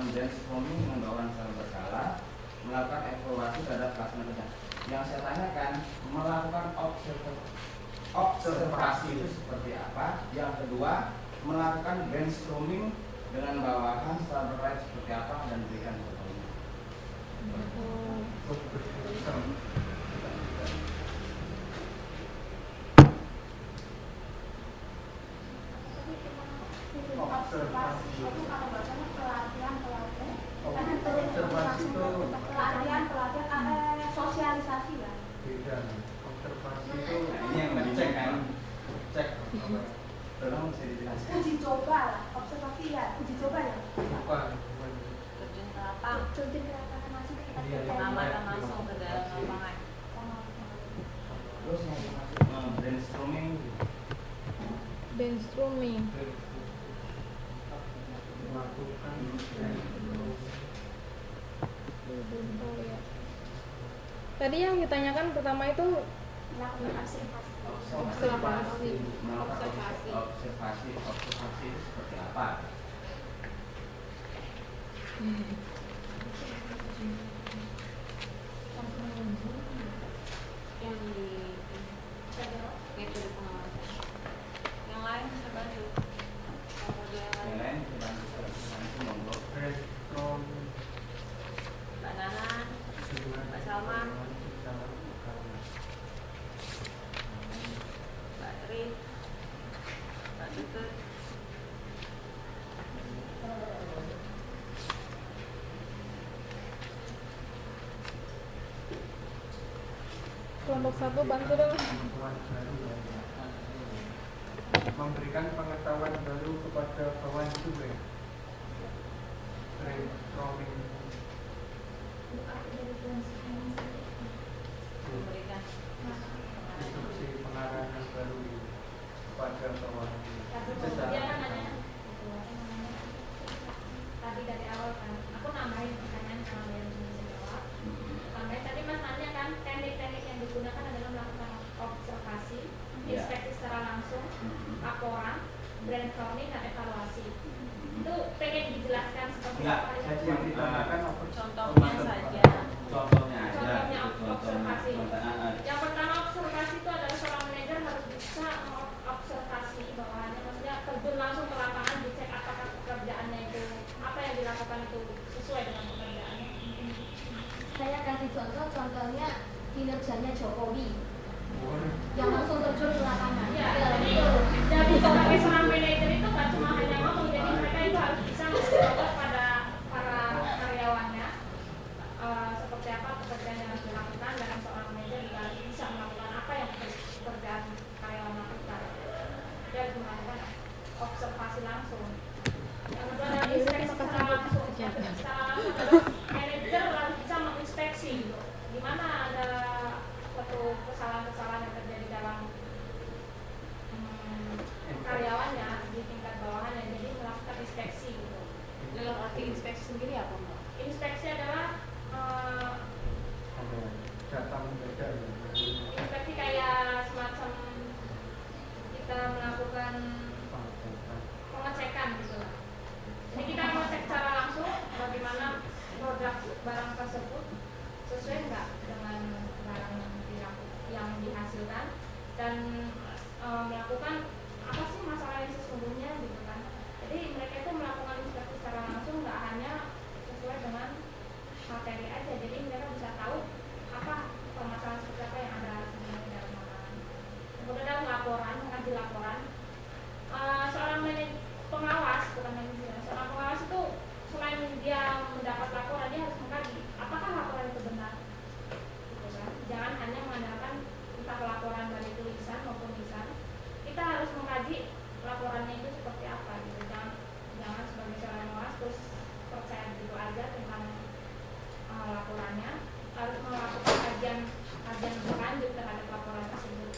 melakukan brainstorming dengan bawahan secara berkala, melakukan evaluasi terhadap pelaksanaan kerja. Yang saya tanyakan, melakukan observasi itu seperti apa? Yang kedua, melakukan brainstorming dengan bawahan secara berkala seperti apa dan berikan contohnya. Observasi itu kalau bacanya pelatihan sosialisasi ya. Beda. Observasi itu Ini yang tadi cek kan? Cek. Tolong bisa dijelaskan. Uji coba lah, observasi ya, uji coba ya. bukan. Terjun ke lapangan, Terjun ke lapangan langsung kita Iya, iya. pengamatan langsung ke dalam lapangan. Terus yang masuk brainstorming. Brainstorming. Melakukan Tadi yang ditanyakan pertama itu melakukan observasi. observasi. Melakukan observasi itu seperti apa? Yang di metode pengawasan. Yang lain bisa bantu. Kalau ada yang Yang lain, lain kita bantu monggo. respon Mbak Nana, Mbak Salma, Mbak Tri, Mbak Tutut. Kelompok 1 bantu dong. pengetahuan baru memberikan pengetahuan baru kepada bawahan siswa. Brainstorming Memberikan instruksi pengarahan baru kepada bawahan. Dia kan nanya tadi dari awal kan, aku nambahin pertanyaan kalau dia bisa jawab. Tambahin tadi Mas nanya kan, teknik-teknik yang digunakan adalah melakukan observasi, inspeksi secara langsung, laporan, brainstorming dan evaluasi. Itu pengen dijelaskan seperti Enggak, apa? saya yang ditanyakan contohnya saja. Contohnya aja. Contohnya gitu, observasi. contohnya. Yang pertama observasi itu adalah seorang manajer harus bisa mengobservasi bawahannya, maksudnya terjun langsung ke lapangan, dicek apakah pekerjaannya itu apa yang dilakukan itu sesuai dengan pekerjaannya. Saya kasih contohnya kinerjanya Jokowi yang langsung terjun ke lapangan. Ya, jadi sebagai seorang manajer itu nggak cuma hanya ngomong, jadi mereka itu harus bisa mencoba pada para karyawannya seperti apa pekerjaan yang harus dilakukan, dan seorang manajer juga harus bisa melakukan apa yang pekerjaan karyawan lakukan. Dia harus melakukan observasi langsung. Yang kedua adalah inspeksi secara langsung. Secara langsung adalah manajer harus bisa menginspeksi gitu. Di mana ada suatu kesalahan-kesalahan yang terjadi dalam karyawannya di tingkat bawahannya, jadi melakukan inspeksi gitu. Dalam arti inspeksi sendiri apa Mbak? Inspeksi adalah Ada data mendadak ya. inspeksi kayak semacam kita melakukan pengecekan gitu lah. Jadi kita mengecek secara langsung bagaimana produk barang tersebut sesuai nggak dengan barang yang dihasilkan, dan melakukan apa sih masalah yang sesungguhnya gitu kan. Jadi mereka itu melakukan inspeksi secara langsung, nggak hanya sesuai dengan materi aja, jadi mereka bisa tahu apa permasalahan seperti apa yang ada sebenarnya dalam lapangan. Kemudian dalam laporan, mengaji laporan, seorang pengawas, bukan manajer, seorang pengawas itu selain dia mendapat laporan, dia harus mengkaji apakah laporan itu benar, gitu kan. Jangan hanya mengandalkan entah laporan dari tulisan maupun lisan, kita harus mengkaji laporannya itu seperti apa gitu. Jangan sebagai seorang pengawas terus percaya gitu aja tentang laporannya, harus melakukan kajian berlanjut terhadap laporan tersebut.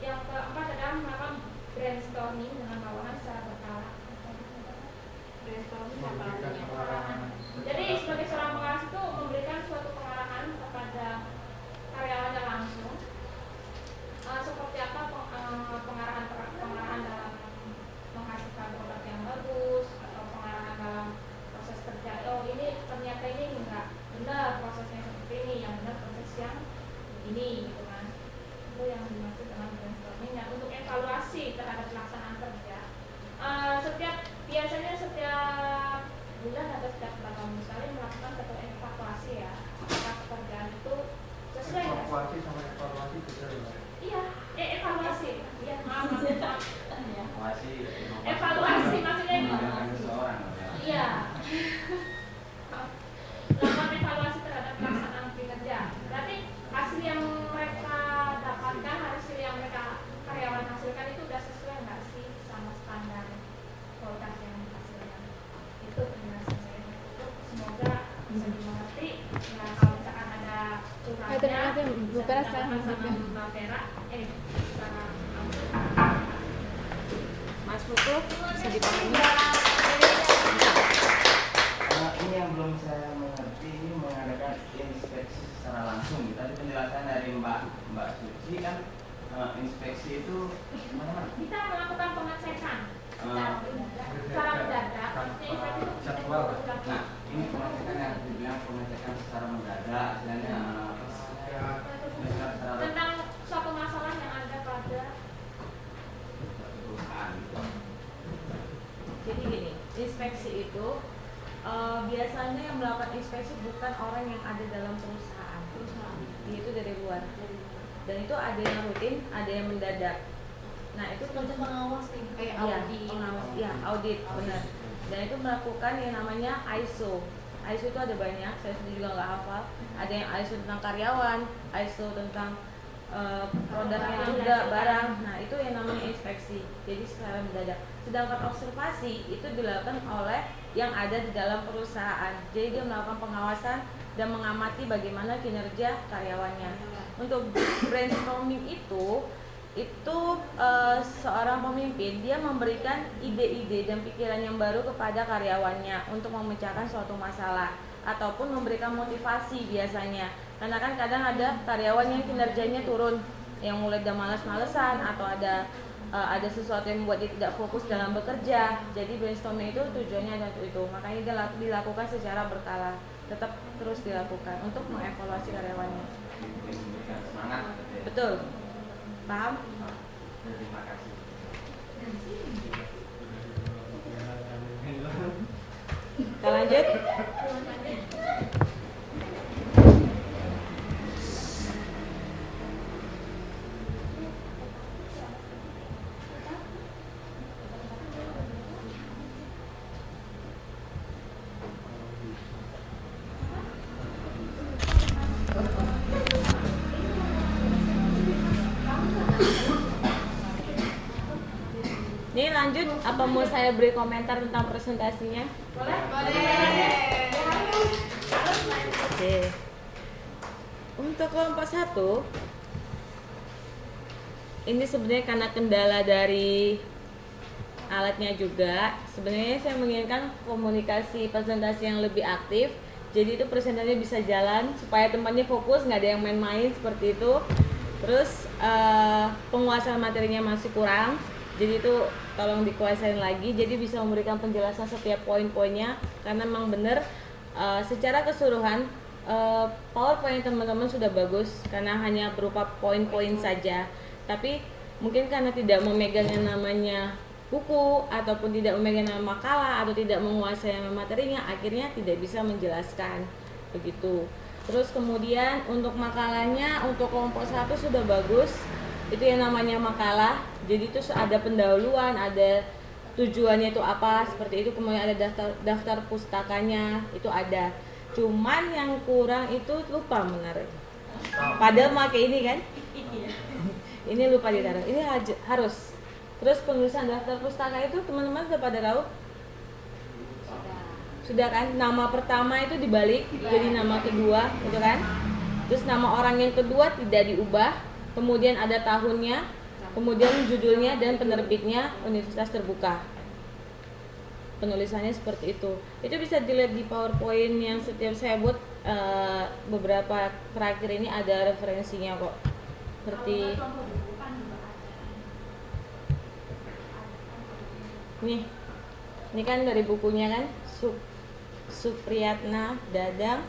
Yang keempat adalah melakukan brainstorming dengan bawahan secara berkala. Brainstorming apa artinya? Pengarahan. Jadi sebagai seorang pengawas itu memberikan suatu pengarahan kepada karyawannya langsung, seperti apa pengarahan dalam menghasilkan produk yang bagus, atau Evaluasi maksudnya meninggalkan seseorang. iya. Melakukan evaluasi terhadap pelaksanaan kinerja. Berarti hasil yang mereka dapatkan, hasil yang mereka karyawan hasilkan itu sudah sesuai nggak sih sama standar produk yang dihasilkan? Itu penjelasan saya. Semoga bisa dimengerti. Ya, kalau misalkan ada Ayo, terima kasih, Bu Vera, sekarang sama Mbak Vera, secara langsung. Mas Putu bisa dipahami? Ini yang belum saya mengerti, ini mengadakan inspeksi secara langsung. Tadi penjelasan dari Mbak Suci kan inspeksi itu mana? Kita melakukan pengecekan secara mendadak. Maksudnya inspeksi itu jadwal. Nah, ini pengecekan yang dibilang pengecekan secara mendadak, istilahnya tentang suatu masalah yang ada pada perusahaan gitu. Jadi gini, inspeksi itu biasanya yang melakukan inspeksi bukan orang yang ada dalam perusahaan. Itu dari luar. Dan itu ada yang rutin, ada yang mendadak. Nah itu Semacam pengawas nih, kayak ya, audit. pengawas, ya audit, benar. Dan itu melakukan yang namanya ISO. ISO itu ada banyak, saya sendiri juga nggak hafal. Ada yang ISO tentang karyawan, ISO tentang produknya juga, barang. Nah itu yang namanya inspeksi. Jadi secara mendadak. Sedangkan observasi itu dilakukan oleh yang ada di dalam perusahaan. Jadi dia melakukan pengawasan dan mengamati bagaimana kinerja karyawannya. Untuk brainstorming itu seorang pemimpin dia memberikan ide-ide dan pikiran yang baru kepada karyawannya untuk memecahkan suatu masalah ataupun memberikan motivasi biasanya. Karena kan kadang ada karyawan yang kinerjanya turun, yang mulai udah malas-malesan atau ada sesuatu yang membuat dia tidak fokus dalam bekerja. Jadi brainstorming itu tujuannya adalah itu. Makanya dia dilakukan secara berkala, tetap terus dilakukan untuk mengevaluasi karyawannya. Memberikan semangat gitu ya. Betul. Paham? Terima kasih. Kita lanjut. Ini lanjut, apa mau saya beri komentar tentang presentasinya? boleh? Oke. Untuk kelompok 1, ini sebenarnya karena kendala dari alatnya juga. Sebenarnya saya menginginkan komunikasi presentasi yang lebih aktif. Jadi itu presentasinya bisa jalan supaya temannya fokus, nggak ada yang main-main seperti itu. Terus penguasaan materinya masih kurang. Jadi itu tolong dikuasain lagi, jadi bisa memberikan penjelasan setiap poin-poinnya karena memang benar secara keseluruhan PowerPoint teman-teman sudah bagus karena hanya berupa poin-poin saja. Tapi mungkin karena tidak memegang yang namanya buku ataupun tidak memegang nama makalah atau tidak menguasai materinya, akhirnya tidak bisa menjelaskan begitu. Terus kemudian untuk makalahnya untuk kelompok 1 sudah bagus. Itu yang namanya makalah. Jadi itu ada pendahuluan, ada tujuannya itu apa, seperti itu. Kemudian ada daftar pustakanya, itu ada. Cuman yang kurang itu lupa menaruh. Padahal pakai ini kan? Ini lupa ditaruh. Ini harus. Terus penulisan daftar pustaka itu teman-teman sudah pada tahu? Sudah kan? Nama pertama itu dibalik jadi nama kedua, gitu kan? Terus nama orang yang kedua tidak diubah. Kemudian ada tahunnya, kemudian judulnya dan penerbitnya Universitas Terbuka. Penulisannya seperti itu. Itu bisa dilihat di PowerPoint yang setiap saya buat beberapa terakhir ini ada referensinya kok. Seperti ini kan dari bukunya kan Supriyatna Dadang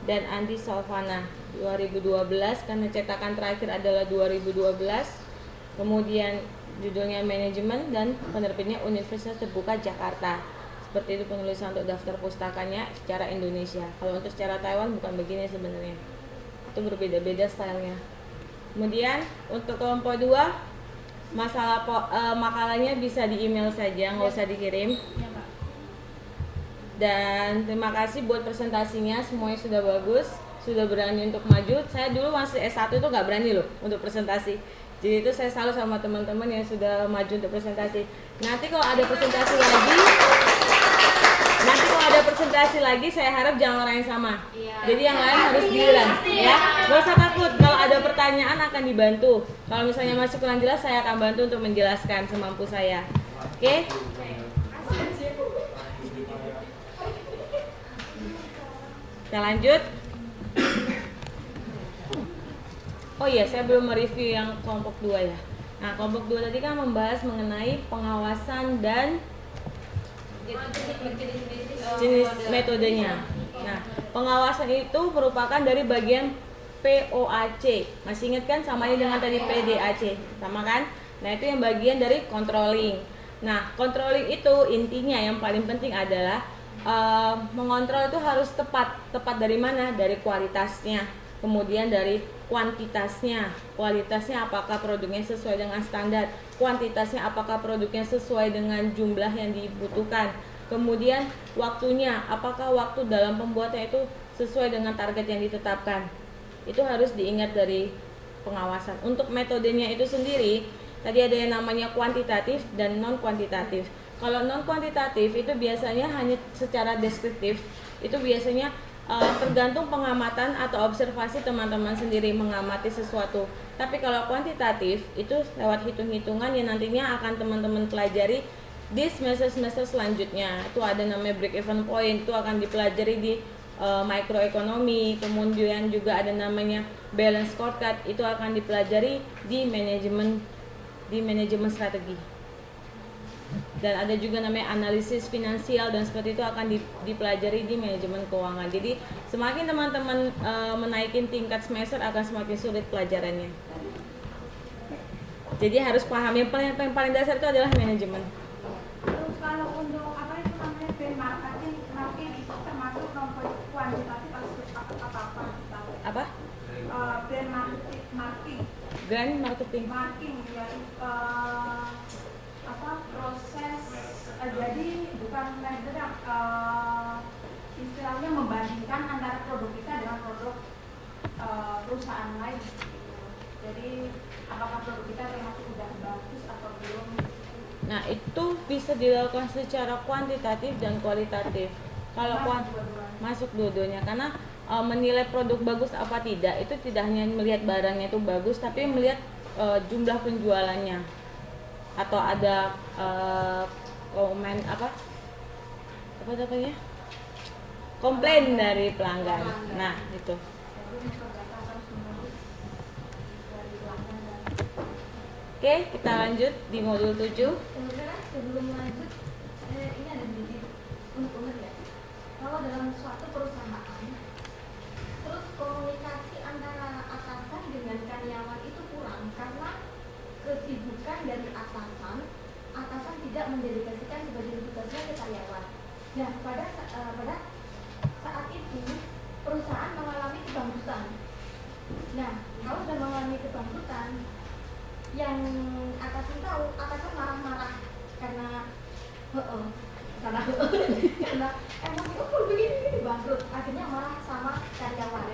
dan Andi Salvana 2012 karena cetakan terakhir adalah 2012. Kemudian judulnya manajemen dan penerbitnya Universitas Terbuka Jakarta. Seperti itu penulisan untuk daftar pustakanya secara Indonesia. Kalau untuk secara Taiwan bukan begini sebenarnya. Itu berbeda-beda stylenya. Kemudian untuk kelompok 2 makalahnya bisa di email saja, nggak usah dikirim. Ya, Mbak. Dan terima kasih buat presentasinya, semuanya sudah bagus, sudah berani untuk maju. Saya dulu masih S1 itu nggak berani loh untuk presentasi. Jadi itu saya salut sama teman-teman yang sudah maju untuk presentasi. Nanti kalau ada presentasi lagi, saya harap jangan orang yang sama. Iya. Jadi yang lain harus giliran, ya. Gak usah takut. Kalau ada pertanyaan akan dibantu. Kalau misalnya masih kurang jelas, saya akan bantu untuk menjelaskan semampu saya. Oke? Kita lanjut. Oh iya, saya belum mereview yang kelompok 2 ya. Nah, kelompok 2 tadi kan membahas mengenai pengawasan dan jenis metodenya. Nah, pengawasan itu merupakan dari bagian POAC. Masih ingat kan samanya dengan tadi PDAC, sama kan? Nah, itu yang bagian dari controlling. Nah, controlling itu intinya yang paling penting adalah mengontrol itu harus tepat. Tepat dari mana? Dari kualitasnya. Kemudian dari kuantitasnya. Kualitasnya apakah produknya sesuai dengan standar? Kuantitasnya apakah produknya sesuai dengan jumlah yang dibutuhkan? Kemudian waktunya, apakah waktu dalam pembuatannya itu sesuai dengan target yang ditetapkan? Itu harus diingat dari pengawasan. Untuk metodenya itu sendiri, tadi ada yang namanya kuantitatif dan non kuantitatif. Kalau non kuantitatif itu biasanya hanya secara deskriptif. Itu biasanya tergantung pengamatan atau observasi teman-teman sendiri mengamati sesuatu. Tapi kalau kuantitatif itu lewat hitung-hitungan yang nantinya akan teman-teman pelajari di semester-semester selanjutnya. Itu ada namanya break even point, itu akan dipelajari di microeconomy. Kemudian juga ada namanya balance scorecard, itu akan dipelajari di manajemen strategi. Dan ada juga namanya analisis finansial, dan seperti itu akan dipelajari di manajemen keuangan. Jadi semakin teman-teman menaikin tingkat semester akan semakin sulit pelajarannya. Jadi harus paham yang paling dasar itu adalah manajemen. Terus kalau untuk apa itu namanya benchmarking itu termasuk non kuantitatif atau apa? Apa? Benchmarking. Grand marketing. Marking ya proses jadi bukan metode istilahnya membandingkan antara produk kita dengan produk perusahaan lain. Jadi apakah produk kita termasuk sudah bagus atau belum? Nah, itu bisa dilakukan secara kuantitatif dan kualitatif. Kalau masuk dua-duanya, karena menilai produk bagus apa tidak itu tidak hanya melihat barangnya itu bagus, tapi melihat jumlah penjualannya atau ada komen apa namanya, komplain dari pelanggan. Nah itu. Oke, kita lanjut di modul 7. Sebelum lanjut, ini ada sedikit unek-unek ya. Kalau dalam suatu perusahaan, terus komunikasi antara atasan dengan karyawan itu kurang karena kesibukan dari atasan tidak mendelegasikan sebagian tugasnya ke karyawan. Nah, pada saat itu perusahaan mengalami kebangkrutan. Nah, kalau sudah mengalami kebangkrutan, yang atasan tahu, atasan marah-marah karena emang itu begini bangkrut, akhirnya marah sama karyawan.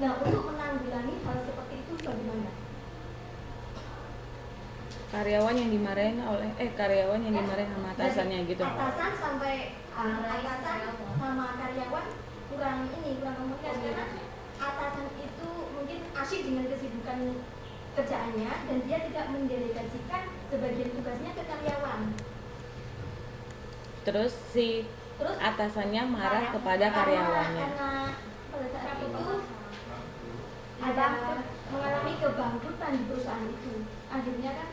Nah, untuk menanggulangi hal seperti itu bagaimana? Karyawan yang dimarahin sama atasannya gitu. Atasan sampai atasan sama karyawan kurang komunikasi karena atasan itu mungkin asyik dengan kesibukan kerjaannya dan dia tidak mendelegasikan sebagian tugasnya ke karyawan. Terus atasannya marah kepada karyawannya. Karena pada saat itu ada mengalami kebangkrutan di perusahaan itu. Akhirnya kan